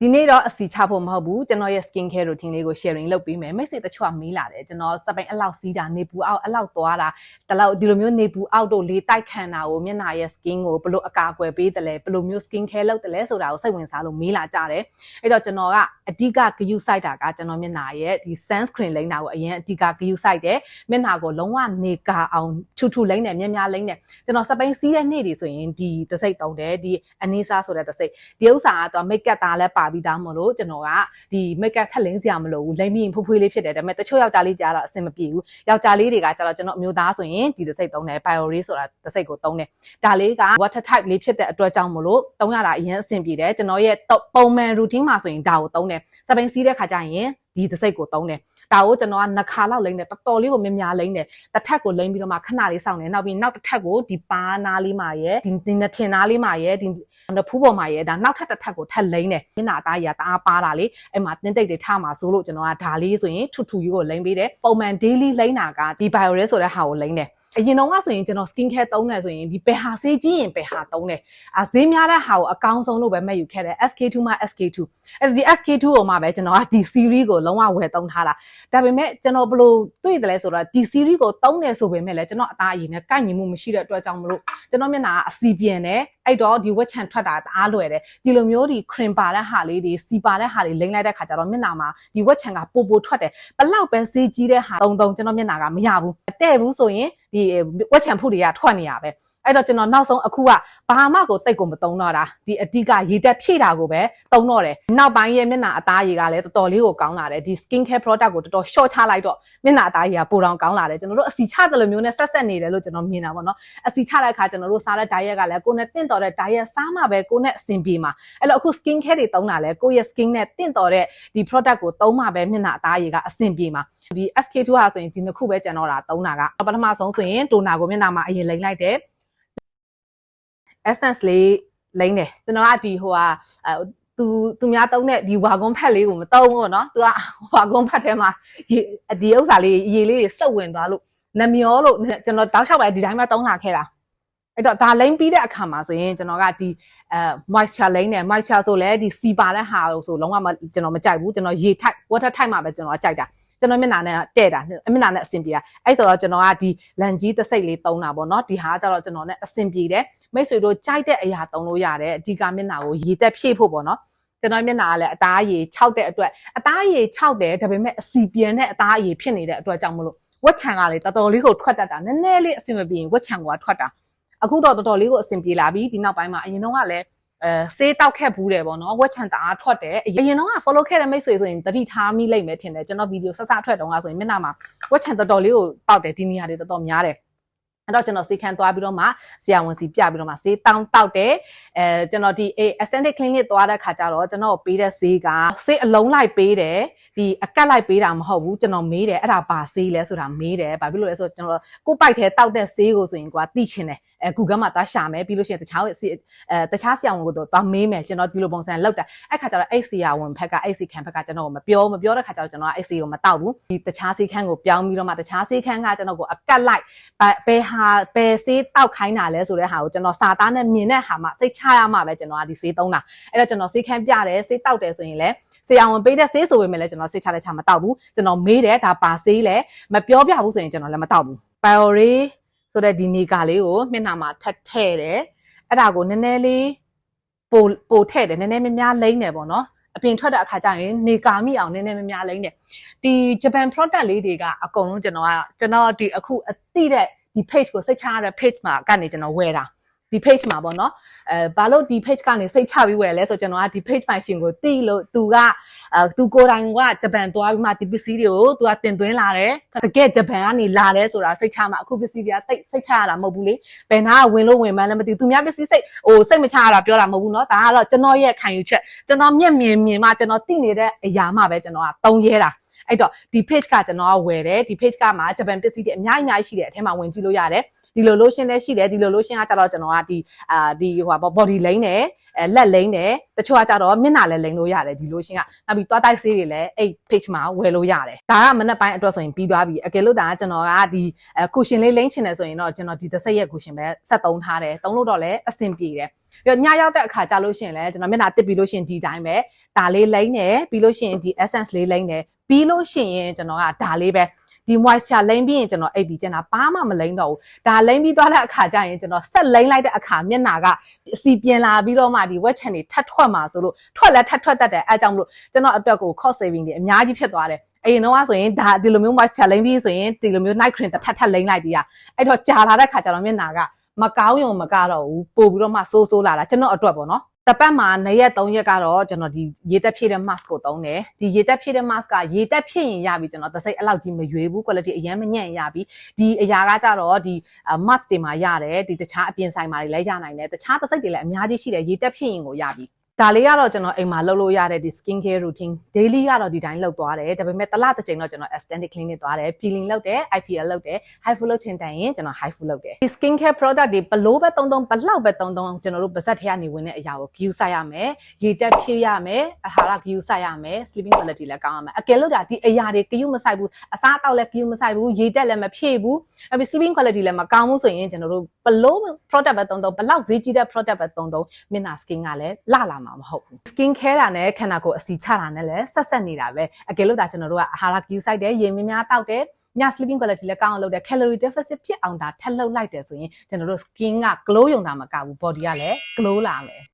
ဒီနေ့တော့အစီချဖို့မဟုတ်ဘူးကျွန်တော်ရဲ့ skin care routine လေးကို sharing လုပ်ပေးမယ်မိတ်ဆွေတချို့ကမေးလာတယ်ကျွန်တော်စပိန်အလောက်စီးတာနေပူအောက်အလောက်သွားတာတလောက်ဒီလိုမျိုးနေပူအောက်တို့လေးတိုက်ခံတာကိုမျက်နှာရဲ့ skin ကိုဘယ်လိုအကာအကွယ်ပေးတယ်လဲဘယ်လိုမျိုး skin care လုပ်တယ်လဲဆိုတာကိုစိတ်ဝင်စားလို့မေးလာကြတယ်အဲ့တော့ကျွန်တော်ကအဓိကဂရုစိုက်တာကကျွန်တော်မျက်နှာရဲ့ဒီ sunscreen လိမ့်တာကိုအရင်အဓိကဂရုစိုက်တယ်မျက်နှာကိုလုံးဝနေကာအောင်ထူထူလိမ့်တယ်များများလိမ့်တယ်ကျွန်တော်စပိန်စီးတဲ့နေ့တွေဆိုရင်ဒီသစိတ်တုံးတယ်ဒီအနီးစားဆိုတဲ့သစိတ်ဒီဥစ္စာကတော့ make up သားလည်းပါပြီးသားမလို့ကျွန်တော်ကဒီ make up ထက်လင်းစရာမလိုဘူးလိမ့်ပြီးဖွေးဖွေးလေးဖြစ်တယ်ဒါပေမဲ့တချို့ယောက်ျားလေးကြားတော့အဆင်မပြေဘူးယောက်ျားလေးတွေကကျတော့ကျွန်တော်အမျိုးသားဆိုရင်ဒီသစိတ်တုံးတယ် Biore ဆိုတာသစိတ်ကိုတုံးတယ်ဒါလေးက water type လေးဖြစ်တဲ့အတွက်ကြောင့်မလို့တုံးရတာအရင်အဆင်ပြေတယ်ကျွန်တော်ရဲ့ပုံမှန် routine မှာဆိုရင်ဒါကိုတုံးတယ်စပိန်စီးတဲ့ခါကျရင်ဒီသစိတ်ကိုတုံးတယ်ဒါကိုကျွန်တော်ကနှစ်ခါလောက်လိမ့်တယ်တော်တော်လေးကိုများများလိမ့်တယ်တစ်ထက်ကိုလိမ့်ပြီးတော့မှခဏလေးစောင့်တယ်နောက်ပြီးနောက်တစ်ထက်ကိုဒီပါးနားလေးမှာရဲ့ဒီနှထင်နားလေးမှာရဲ့ဒီဖူးပေါ်မှာရဲ့ဒါနောက်ထပ်တစ်ထက်ကိုထက်လိမ့်တယ်မျက်နှာအသားကြီးကတအားပါတာလေအဲ့မှာတင်းတိတ်တွေထားမှာဆိုလို့ကျွန်တော်ကဒါလေးဆိုရင်ထူထူကြီးကိုလိမ့်ပေးတယ်ပုံမှန် daily လိမ့်တာကဒီ Biore ဆိုတဲ့ဟာကိုလိမ့်တယ်အရင်တော့ဆိုရင်ကျွန်တော် skin care သုံးတယ်ဆိုရင်ဒီဘယ်ဟာဆေးကြီးရင်ဘယ်ဟာသုံးတယ်ဈေးများတဲ့ဟာကိုအကောင်းဆုံးလို့ပဲမှတ်ယူခဲ့တယ် SK2 မှာ SK2 အဲ့ဒီ SK2 ကိုမှပဲကျွန်တော်ကဒီ series ကိုလုံးဝဝယ်သုံးထားတာဒါပေမဲ့ကျွန်တော်ဘယ်လိုတွေ့တယ်လဲဆိုတော့ဒီ series ကိုသုံးတယ်ဆိုပေမဲ့လည်းကျွန်တော်အသားအရည်နဲ့ကိုက်ညီမှုမရှိတဲ့အတွက်ကြောင့်မလို့ကျွန်တော်မျက်နှာကအစီပြန်တယ်အဲ့တော့ဒီဝက်ချန်ထွက်တာတအားလွယ်တယ်ဒီလိုမျိုးဒီ cream ပါတဲ့ဟာလေးတွေစီပါတဲ့ဟာတွေလိမ့်လိုက်တဲ့ခါကျတော့မျက်နှာမှာဒီဝက်ချန်ကပိုထွက်တယ်ဘလောက်ပဲဆေးကြီးတဲ့ဟာတုံကျွန်တော်မျက်နှာကမရဘူးတဲ့ဘူးဆိုရင်ဒီဝက်ချန်ဖုတွေကထွက်နေရပဲအဲ့တော့ကျွန်တော်နောက်ဆုံးအခုကဘာမှကိုတိတ်ကိုမတုံးတော့တာဒီအဓိကရေတက်ဖြည့်တာကိုပဲတုံးတော့တယ်နောက်ပိုင်းရဲ့မျက်နှာအသားရည်ကလည်းတော်တော်လေးကိုကောင်းလာတယ်ဒီ skin care product ကိုတော်တော် short ချလိုက်တော့မျက်နှာအသားရည်ကပိုတောင်ကောင်းလာတယ်ကျွန်တော်တို့အစီချတဲ့လိုမျိုးနဲ့ဆက်နေတယ်လို့ကျွန်တော်မြင်တာပေါ့နော်အစီချတဲ့အခါကျွန်တော်တို့စားတဲ့ diet ကလည်းကိုယ်နဲ့တင့်တော်တဲ့ diet စားမှပဲကိုယ်နဲ့အဆင်ပြေမှာအဲ့တော့အခု skin care တွေတုံးတာလဲကိုယ့်ရဲ့ skin နဲ့တင့်တော်တဲ့ဒီ product ကိုတုံးမှပဲမျက်နှာအသားရည်ကအဆင်ပြေမှာဒီ SK2 ဟာဆိုရင်ဒီနှစ်ခုပဲကျန်တော့တာတုံးတာကပထမဆုံးဆိုရင်တိုနာကိုမျက်နှာမှာအရင်လိမ့်လိုက်တယ် essence လေးလိမ့်တယ်ကျွန်တော်ကဒီဟိုဟာသူများတုံးတဲ့ဒီဝါကွန်ဖက်လေးကိုမတုံးဘူးเนาะသူကဝါကွန်ဖက်ထဲမှာဒီဥစ္စာလေးရေလေးတွေစုပ်ဝင်သွားလို့နှမျောလို့ကျွန်တော်တောက်လျှောက်ပဲဒီတိုင်းမှတုံးလာခဲ့တာအဲ့တော့ဒါလိမ့်ပြီးတဲ့အခါမှာဆိုရင်ကျွန်တော်ကဒီmoisture လိမ့်တယ် moisture ဆိုလဲဒီစီပါတဲ့ဟာဆိုလုံးဝကျွန်တော်မကြိုက်ဘူးကျွန်တော်ရေ type water type မှာပဲကျွန်တော်ကြိုက်တာကျွန်တော်မျက်နှာနဲ့တဲ့တာမျက်နှာနဲ့အဆင်ပြေတာအဲ့ဆိုတော့ကျွန်တော်ကဒီလန်ကြီးသစိတ်လေးတုံးတာပေါ့เนาะဒီဟာကကျတော့ကျွန်တော်နဲ့အဆင်ပြေတယ်မိတ်ဆွေတို့ကြိုက်တဲ့အရာတုံးလို့ရတယ်အဓိကမျက်နှာကိုရေတက်ဖြည့်ဖို့ပေါ့နော်ကျွန်တော်မျက်နှာကလည်းအသားအရည်6တဲ့အတွက်အသားအရည်6တယ်ဒါပေမဲ့အစီပြန်တဲ့အသားအရည်ဖြစ်နေတဲ့အတွက်ကြောင့်မလို့ဝက်ချန်ကလည်းတော်တော်လေးကိုထွက်တတ်တာနည်းနည်းလေးအဆင်မပြေရင်ဝက်ချန်ကထွက်တာအခုတော့တော်တော်လေးကိုအဆင်ပြေလာပြီဒီနောက်ပိုင်းမှာအရင်တော့ကလည်းဆေးတောက်ခက်ဘူးတယ်ပေါ့နော်ဝက်ချန်တအားထွက်တယ်အရင်တော့က follow ခဲ့တဲ့မိတ်ဆွေဆိုရင်တတိထားမိလိမ့်မယ်ထင်တယ်ကျွန်တော်ဗီဒီယိုဆက်ထွက်တုန်းကဆိုရင်မျက်နှာမှာဝက်ချန်တော်တော်လေးကိုပေါက်တယ်ဒီနေရာတွေတော်တော်များတယ်အဲ့တော့ကျွန်တော်ဆေးခန်းသွားပြီးတော့မှဆရာဝန်စီပြပြီးတော့မှဆေးတောက်တယ်ကျွန်တော်ဒီ aesthetic clinic သွားတဲ့ခါကျတော့ကျွန်တော်ပေးတဲ့ဆေးကဆေးအလုံးလိုက်ပေးတယ်ဒီအကတ်လိုက်ပေးတာမဟုတ်ဘူးကျွန်တော်မေးတယ်အဲ့ဒါဘာဆေးလဲဆိုတာမေးတယ်ဘာဖြစ်လို့လဲဆိုတော့ကျွန်တော်ကိုပိုက်ထဲတောက်တဲ့ဆေးကိုဆိုရင်ကိုကသိချင်တယ်Google မှာသွားရှာမယ်ပြီးလို့ရှိရင်တခြားဆရာဝန်ကိုတော့သွားမေးမယ်ကျွန်တော်ဒီလိုပုံစံလောက်တာအဲ့ခါကျတော့အဲ့ဆရာဝန်ဘက်ကအဲ့စီခန်းဘက်ကကျွန်တော်ကိုမပြောတဲ့ခါကျတော့ကျွန်တော်ကအဲ့စီကိုမတောက်ဘူးဒီတခြားဆေးခန်းကိုပြောင်းပြီးတော့မှတခြားဆေးခန်းကကျွန်တော်ကိုအကတ်လိုက်ဘယ်ဆေးတောက်ခိုင်းတာလဲဆိုတဲ့ဟာကိုကျွန်တော်စာသားနဲ့မြင်တဲ့ဟာမှစိတ်ချရမှပဲကျွန်တော်ကဒီဆေးသုံးတာအဲ့တော့ကျွန်တော်ဆေးခန်းပြတယ်ဆေးတောက်တယ်ဆိုရင်လည်းဆရာဝန်ပေးတဲ့ဆေးဆိုပေမဲ့လည်းကျွန်တော်ဆေးချတဲ့ချမတောက်ဘူးကျွန်တော်မေးတယ်ဒါပါဆေးလဲမပြောပြဘူးဆိုရင်ကျွန်တော်လည်းမတောက်ဘူး Bioreဆိုတဲ့ဒီနေကာလေးကိုမျက်နှာမှာထပ်ထည့်တယ်အဲ့ဒါကိုနည်းနည်းလေးပိုထည့်တယ်နည်းနည်းများလိမ့်တယ်ပေါ့နော်အပြင်ထွက်တဲ့အခါကျရင်နေကာမိအောင်နည်းနည်းများလိမ့်တယ်ဒီ Japan product လေးတွေကအကုန်လုံးကျွန်တော်ဒီအခုအတိတဲ့ဒီ page ကိုစိတ်ချရတဲ့ page မှာကနေကျွန်တော်ဝယ်တာဒီ page မှာပေါ့နော်ဘာလို့ဒီ page ကနေစိတ်ချပြီးဝယ်လဲဆိုကျွန်တော်ကဒီ page function ကိုသိလို့သူကိုယ်တိုင်ကဂျပန်သွားပြီးမှဒီပစ္စည်းတွေကိုသူကတင်သွင်းလာတယ်တကယ်ဂျပန်ကနေလာတယ်ဆိုတာစိတ်ချမှာအခုပစ္စည်းတွေကစိတ်ချရတာမဟုတ်ဘူးလေဘယ်နာဝင်လို့ဝင်မှန်းလည်းမသိသူများပစ္စည်းစိတ်မချရတာပြောတာမဟုတ်ဘူးเนาะဒါကတော့ကျွန်တော်ရဲ့ခံယူချက်ကျွန်တော်မျက်မြင်မှကျွန်တော်သိနေတဲ့အရာမှပဲကျွန်တော်ကတုံးရဲတာအဲ့တော့ဒီ page ကကျွန်တော်ကဝယ်တယ်ဒီ page ကမှာဂျပန်ပစ္စည်းတွေအများကြီးရှိတယ်အထက်မှာဝင်ကြည့်လို့ရတယ်ဒီလို lotion လည်းရှိတယ်ဒီလို lotion ကကျတော့ကျွန်တော်ကဒီဟိုပါ body လိမ့်တယ်လက်လိမ့်တယ်တချို့ကကျတော့မျက်နှာလည်းလိမ့်လို့ရတယ်ဒီ lotion ကနောက်ပြီးသွားတိုက်ဆေးတွေလည်းအဲ့ page မှာဝယ်လို့ရတယ်ဒါကမနက်ပိုင်းအတွက်ဆိုရင်ပြီးသွားပြီအကယ်လို့ဒါကကျွန်တော်ကဒီ cushion လေးလိမ့်ချင်တယ်ဆိုရင်တော့ကျွန်တော်ဒီသစိတ်ရဲ့ cushion ပဲဆက်သုံးထားတယ်သုံးလို့တော့လည်းအဆင်ပြေတယ် ပြီးညရောက်တဲ့အခါကြာလို့ရှိရင်လည်းကျွန်တော်မျက်နှာတစ်ပြီးလို့ရှိရင်ဒီတိုင်းပဲဒါလေးလိမ့်နေပြီးလို့ရှိရင်ဒီ essence လေးလိမ့်နေပြီးလို့ရှိရင်ကျွန်တော်ကဒါလေးပဲဒီ moisture လိမ့်ပြီးရင်ကျွန်တော်အိပ်ပြီးကျန်တာဘာမှမလိမ့်တော့ဘူးဒါလိမ့်ပြီးသွားတဲ့အခါကျရင်ကျွန်တော်ဆက်လိမ့်လိုက်တဲ့အခါမျက်နှာကအစီပြန်လာပြီးတော့မှဒီ wet chan တွေထပ်ထွက်မှာဆိုလို့ထွက်လဲထပ်ထွက်တတ်တယ်အဲကြောင့်မလို့ကျွန်တော်အတွက်ကို cost saving တွေအများကြီးဖြစ်သွားတယ်အရင်တော့ဆိုရင်ဒါဒီလိုမျိုး moisture လိမ့်ပြီးဆိုရင်ဒီလိုမျိုး night cream တစ်ထပ်လိမ့်လိုက်ပြီးအဲ့တော့ကြာလာတဲ့အခါကျတော့မျက်နှာကမကောင်းရုံမကတော့ဘူးပို့ပြီးတော့မှဆိုးလာတာကျွန်တော်အတွက်ပေါ့နော်တပတ်မှာ2ရက်3ရက်ကတော့ကျွန်တော်ဒီရေတက်ဖြည့်တဲ့ mask ကိုသုံးတယ်ဒီရေတက်ဖြည့်တဲ့ mask ကရေတက်ဖြည့်ရင်ရပြီကျွန်တော်သစိတ်အဲ့လောက်ကြီးမရွေးဘူး quality အရင်မညံ့ရပြီဒီအရာကကြတော့ဒီ mask တွေမှာရတယ်ဒီတခြားအပြင်ဆိုင်မှာတွေလည်းရနိုင်တယ်တခြားသစိတ်တွေလည်းအများကြီးရှိတယ်ရေတက်ဖြည့်ရင်ကိုရပြီဒါလေးကတော့ကျွန်တော်အိမ်မှာလုပ်လို့ရတဲ့ဒီ skin care routine daily ကတော့ဒီတိုင်းလုပ်သွားတယ်ဒါပေမဲ့တစ်လတစ်ချိန်တော့ကျွန်တော် aesthetic clinic သွားတယ် peeling လုပ်တယ် IPL လုပ်တယ် high full လုပ်ချင်တန်ရင်ကျွန်တော် high full လုပ်တယ်ဒီ skin care product တွေဘလို့ပဲသုံးဘလောက်ပဲသုံးကျွန်တော်တို့ပါးစပ်ထဲကနေဝင်တဲ့အရာကို view စိုက်ရမယ်ရေတက်ဖြည့်ရမယ်အာဟာရ view စိုက်ရမယ် sleeping quality လည်းကောင်းရမယ်အကယ်လို့ဒါဒီအရာတွေ view မစိုက်ဘူးအစားအသောက်လည်း view မစိုက်ဘူးရေတက်လည်းမဖြည့်ဘူးအဲ့ပြီး sleeping quality လည်းမကောင်းဘူးဆိုရင်ကျွန်တော်တို့ဘလို့ product ပဲသုံးဘလောက်ဈေးကြီးတဲ့ product ပဲသုံးမျက်နှာ skin ကလည်းလှလာမှာမဟုတ်skin care တာနဲ့ခန္ဓာကိုယ်အစီချတာနဲ့လည်းဆက်နေတာပဲအကယ်လို့ဒါကျွန်တော်တို့ကအာဟာရ view site တယ်ရေများများတောက်တယ်ည sleeping quality လည်းကောင်းအောင်လုပ်တယ် calorie deficit ဖြစ်အောင်ဒါထပ်လုပ်လိုက်တယ်ဆိုရင်ကျွန်တော်တို့ skin က glow ရုံတာမကဘူး body ကလည်း glow လာမယ်